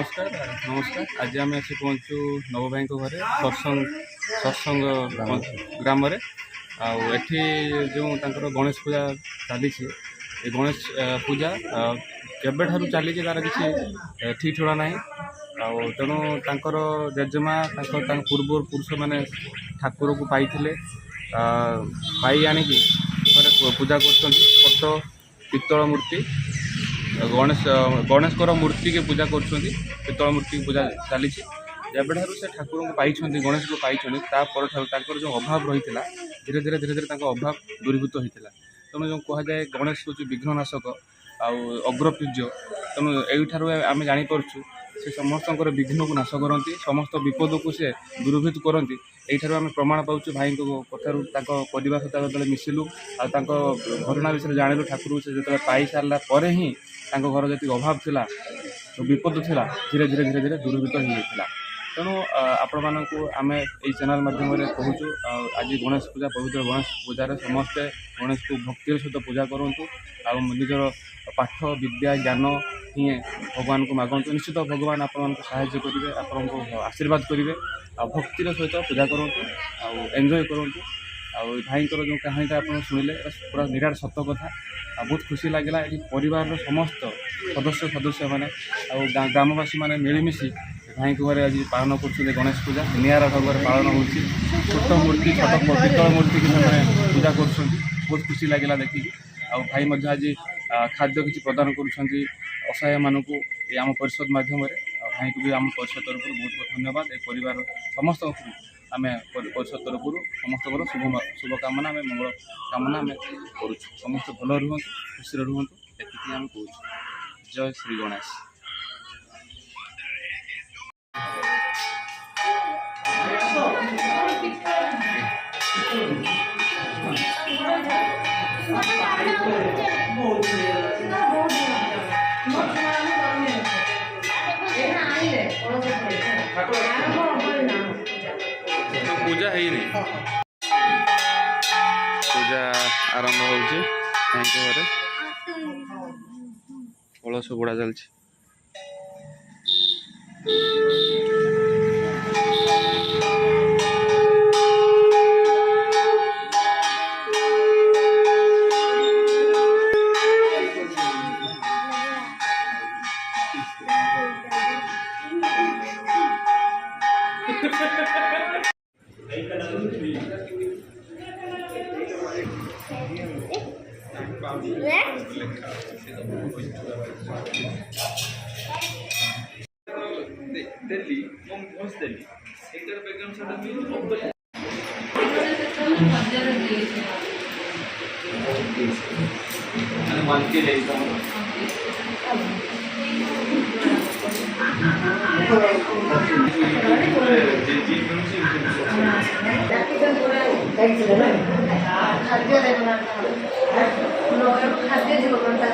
नमस्कार नमस्कार आज आम आसी पहुँचु नव भाई घरे सत्संग ग्राम आठी जो गणेश पूजा चली गणेश पूजा केबे ठारू चली तार किसी ठीक ठोड़ा ना तेणु तांकर जेजेमा पूर्व पुरुष मैंने ठाकुर को पाई आनिकी पूजा कर पित्तल मूर्ति गणेश गणेशकर मूर्ति के पूजा कर पित्तल मूर्ति की पूजा चली जब ठार से ठाकुर को पाई गणेश को पाई जो अभाव रही धीरे धीरे धीरे धीरे अभाव दूरीभूत होता तेणु जो कहुए गणेश हूँ विघ्ननाशक अग्रपूज्य तेणु यू आम जापरु से समस्त विघ्न को नाश करती समस्त विपद को से दूरीभूत करती यही आम प्रमाण पाऊँ भाई कथार परिवार सहित जो मिसिलु घटना विषय जानलु ठाकुर से जो पाई सारा पर ही घर जी अभाव था विपद था धीरे धीरे धीरे धीरे दूरीभूत हो जाता तेणु आपण मानक आम ये चैनल माध्यम कहूँ आज गणेश पूजा पवित्र गणेश पूजार समस्ते गणेश को भक्तिर सहित पूजा करूँ निजर पाठ विद्या ज्ञान ही भगवान को मागंतु निश्चित भगवान आपण साहाय्य करेंगे आपण को आशीर्वाद करेंगे भक्तिर सहित पूजा करूँ एंजॉय करूँ भाई जो कहानी आप शुणिले पूरा निराट सत कथा बहुत खुशी लगे ये परिवार समस्त सदस्य मैंने ग्रामवासी मैंने मिलमिशि भाई घरे आज पालन कर गणेश पूजा निरा ढंग पालन हो छोट मूर्ति छोट पित्तल मूर्ति की पूजा कर बहुत खुशी लगे देखिए भाई आज खाद्य किसी प्रदान कर असहाय मानक आम परिषद मध्यम भाई को भी आम परिषद तरफ बहुत बहुत धन्यवाद ये परिवार समस्त आम परिषद तरफ समस्त शुभकामना आम मंगल कामना आम करूँ समस्त भल रुहतु खुशी रुहतु ये आम कहूँ जय श्री गणेश। पूजा है नहीं पूजा आरंभ हो घरे कलश बुड़ा चलती दिल्ली मोस्ट दिल्ली एक बैकग्राउंड साइड मान के लेता हूं खाद्य देना खाद्य जीव करता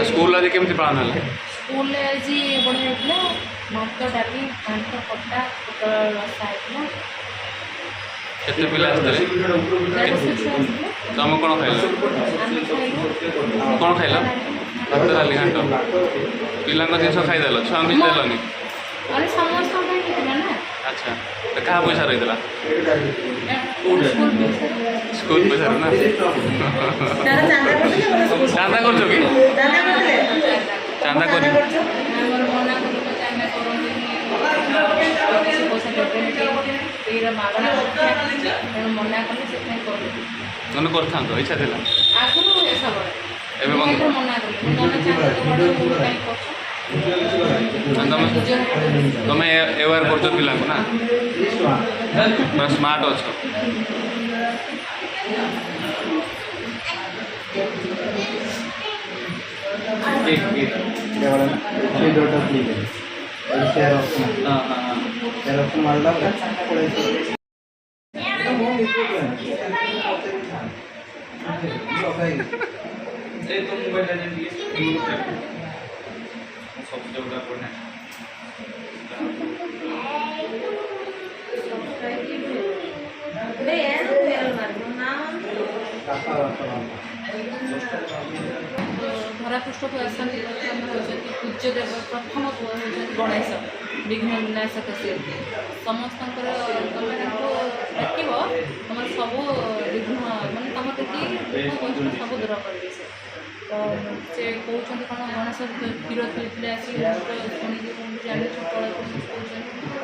स्कूल आज केमती पालन है स्कूल आज बढ़िया भात डाली घाट खटा पोटल रसा केते पिला तुम कौन खाइल कौन खाइल भात डाली घाट पिला जिन खाईदेल छुआ भी देलनि अच्छा तो क्या पैसा रही स्कूल पैसा ना चांदा कर कि चांदा कर मन कर इच्छा था तुम एवेयर कर पिला ना पूरा स्मार्ट अच्छ हाँ हाँ तेरह मालदा पड़े ये तो मोबाइल ले लीजिए सबसे बड़ा कौन है ଧରାପୃଷ୍ଠକୁ ଆସନ୍ତି ପ୍ରଥମ ହେଉଛନ୍ତି ପୂଜ୍ୟଦେବ ପ୍ରଥମ ପୁଅ ହେଉଛନ୍ତି ଗଣେଶ ବିଘ୍ନ ବିନାଶକ ସେ ସମସ୍ତଙ୍କର ତମେ ତାଙ୍କୁ ଡାକିବ ତମର ସବୁ ବିଘ୍ନ ମାନେ ତମ ଦେଖି ସବୁ ଦୂର କରିବେ ସେ ତ ସେ କହୁଛନ୍ତି କ'ଣ ଗଣେଶ କ୍ଷୀର ପିଉଥିଲେ ଆସି ଶୁଣିକି ଜାଣିଛୁ କଳକୁ କହୁଛନ୍ତି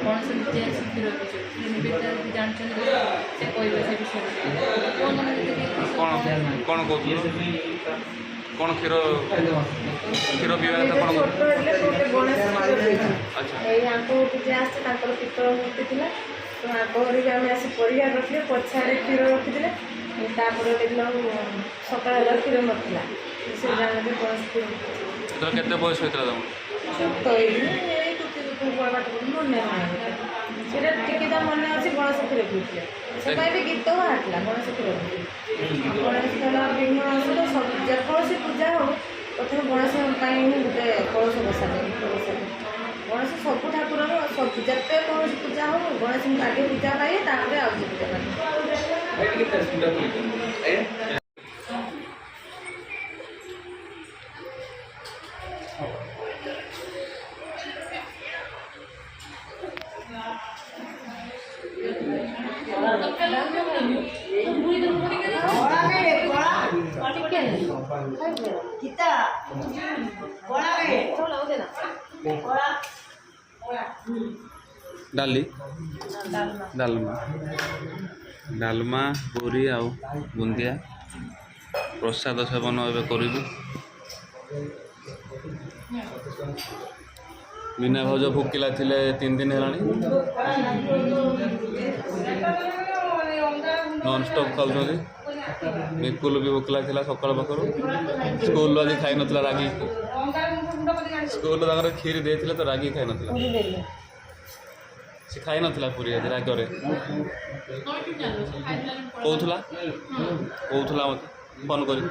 ଗଣେଶ ନିଜେ ଆସି କ୍ଷୀର ପିଉଛନ୍ତି ନିବେଦିତା ଯଦି ଜାଣିଛନ୍ତି ସେ କହିବେ ସେ ବିଷୟରେ ପୁଅମାନେ ଯଦି କ'ଣ କହୁଥିଲୁ କ'ଣ କ୍ଷୀର ପିଇବା କଥା କ'ଣ ଆଚ୍ଛା ଏଇ ଆଙ୍କ ପୂଜା ଆସିছে ତାଙ୍କର ପିତ୍ତଳ ମୂର୍ତ୍ତି ଥିଲା ତ ଆଙ୍କ ଘରେ ଆମେ ଆସି ପରିବା ରଖିଲେ ପଛଆଡ଼େ କ୍ଷୀର ରଖିଥିଲେ ତାପରେ ଦେଖିଲା ସକାଳ ହେଲା କ୍ଷୀର ନଥିଲା ସେ ଜାଣନ୍ତି ଗଣେଶ କ୍ଷୀର ସେତେବେଳେ କେତେ ବୟସ ହେଇଥିଲା ତମର ଛୋଟ ହେଇଥିଲେ ଏଇ ପାଠ ପଢ଼ି ମନେ ନାହିଁ ସେଇଟା ଟିକେ ତ ମନେ ଅଛି ଗଣେଶ କ୍ଷୀର ପିଉଥିଲେ ସେ ପାଇଁ ବି ଗୀତ ବାହାରିଥିଲା ଗଣେଶ କ୍ଷୀର ପିଉଥିଲେ ଗଣେଶ ଖେଳ ବିଘ୍ନ ଆସିଲେ ସବୁ ଯେକୌଣସି ପୂଜା ହଉ ପ୍ରଥମେ ଗଣେଶ ପାଇଁ ହିଁ ଗୋଟେ କଳସ ବସାଯାଏ ଗଣେଶ ସବୁ ଠାକୁରର ସବୁ ଯେତେ କୌଣସି ପୂଜା ହଉ ଗଣେଶଙ୍କୁ ଆଗେ ପୂଜା ପାଇବେ ତାପରେ ଆଉ ଯେ ପୂଜା ପାଇବେ ଡାଲି ଡାଲମା ପୁରୀ ଆଉ ବୁନ୍ଦିଆ ପ୍ରସାଦ ସେବନ ଏବେ କରିବୁ ବିନା ଭାଉଜ ଭୋକିଲା ଥିଲେ 3 ଦିନ ହେଲାଣି ନନ୍ଷ୍ଟପ୍ ଖାଉଛନ୍ତି ବିକୁଲ ବି ଭୋକିଲା ଥିଲା ସକାଳ ପାଖରୁ ସ୍କୁଲରୁ ଆଜି ଖାଇନଥିଲା ରାଗି ସ୍କୁଲରୁ ତାଙ୍କର କ୍ଷୀରି ଦେଇଥିଲେ ତ ରାଗି ଖାଇନଥିଲା ସେ ଖାଇନଥିଲା ପୁରୀ ଆଜି ରାଗରେ କହୁଥିଲା ମୋତେ ଫୋନ୍ କରି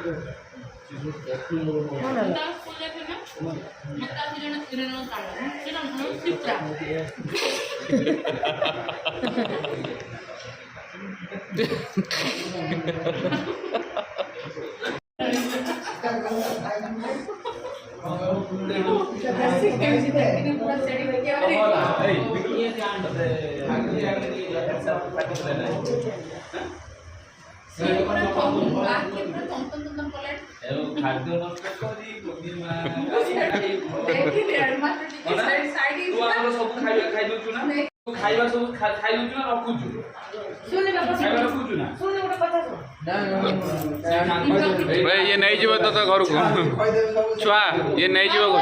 ये नहीं जीव तो घर को छुआ ये नहीं जीव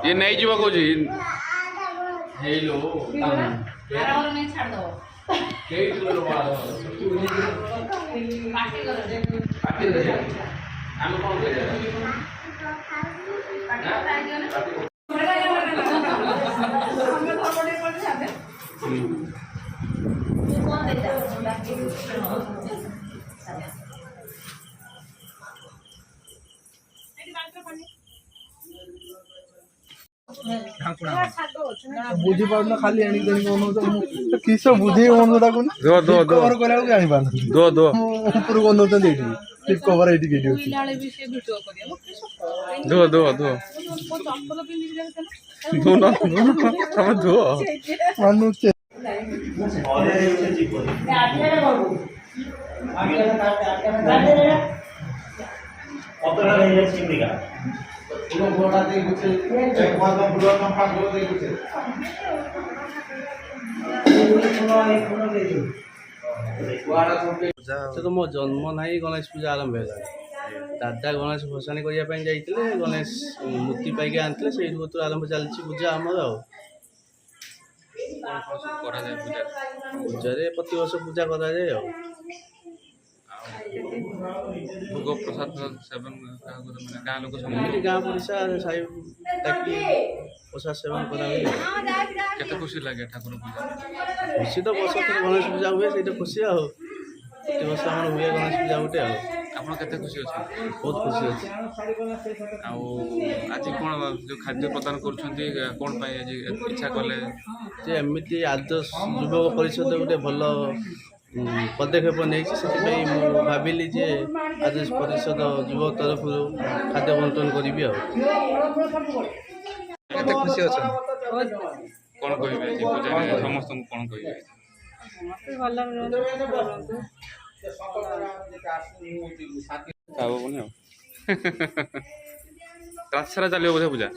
ये नहीं जीव कौन बुझी पार खाली आनी किस बुझे मन ताको कवर करा जानी पार ऊपर बनाऊँ ठीक कवर ये धो धो धो धो ना तम धो मानु तो मो जन्म ना गणेश पूजा आरंभ है दादा गणेश भसाणी करने जाते गणेश मूर्ति पाइक आनी से आरंभ चलती पूजा आमर पूजा प्रति वर्ष पूजा करा जाए भोग प्रसाद सेवन गाँ लोक गाँ पड़ोसा साई डाकी ପ୍ରସାଦ ସେବନ କରାହୁଏ। କେତେ ଖୁସି ଲାଗେ ଠାକୁର ପୂଜା? ଖୁସି ତ ବର୍ଷ ଥରେ ଗଣେଶ ପୂଜା ହୁଏ, ସେଇଟା ଖୁସି ଆଉ। ପ୍ରତିବର୍ଷ ଆମର ହୁଏ ଗଣେଶ ପୂଜା ଗୋଟେ ଆଉ। ଆପଣ କେତେ ଖୁସି ଅଛନ୍ତି? ବହୁତ ଖୁସି ଅଛି। ଆଉ ଆଜି କ'ଣ ଯେଉଁ ଖାଦ୍ୟ ପ୍ରଦାନ କରୁଛନ୍ତି କ'ଣ ପାଇଁ ଆଜି ଇଚ୍ଛା କଲେ? ଯେ ଏମିତି ଆଦର୍ଶ ଯୁବକ ପରିଷଦ ଗୋଟେ ଭଲ ପଦକ୍ଷେପ ନେଇଛି, ସେଥିପାଇଁ ମୁଁ ଭାବିଲି ଯେ ଆଦର୍ଶ ପରିଷଦ ଯୁବକ ତରଫରୁ ଖାଦ୍ୟ ବଣ୍ଟନ କରିବି ଆଉ। କେତେ ଖୁସି ଅଛନ୍ତି? କ'ଣ କହିବେ ଆଜି ପୂଜାରେ ସମସ୍ତଙ୍କୁ କ'ଣ କହିବେ? ଖାଇବନି ଆଉ ରାତି ସାରା ଚାଲିବ ବୋଧେ ପୂଜା?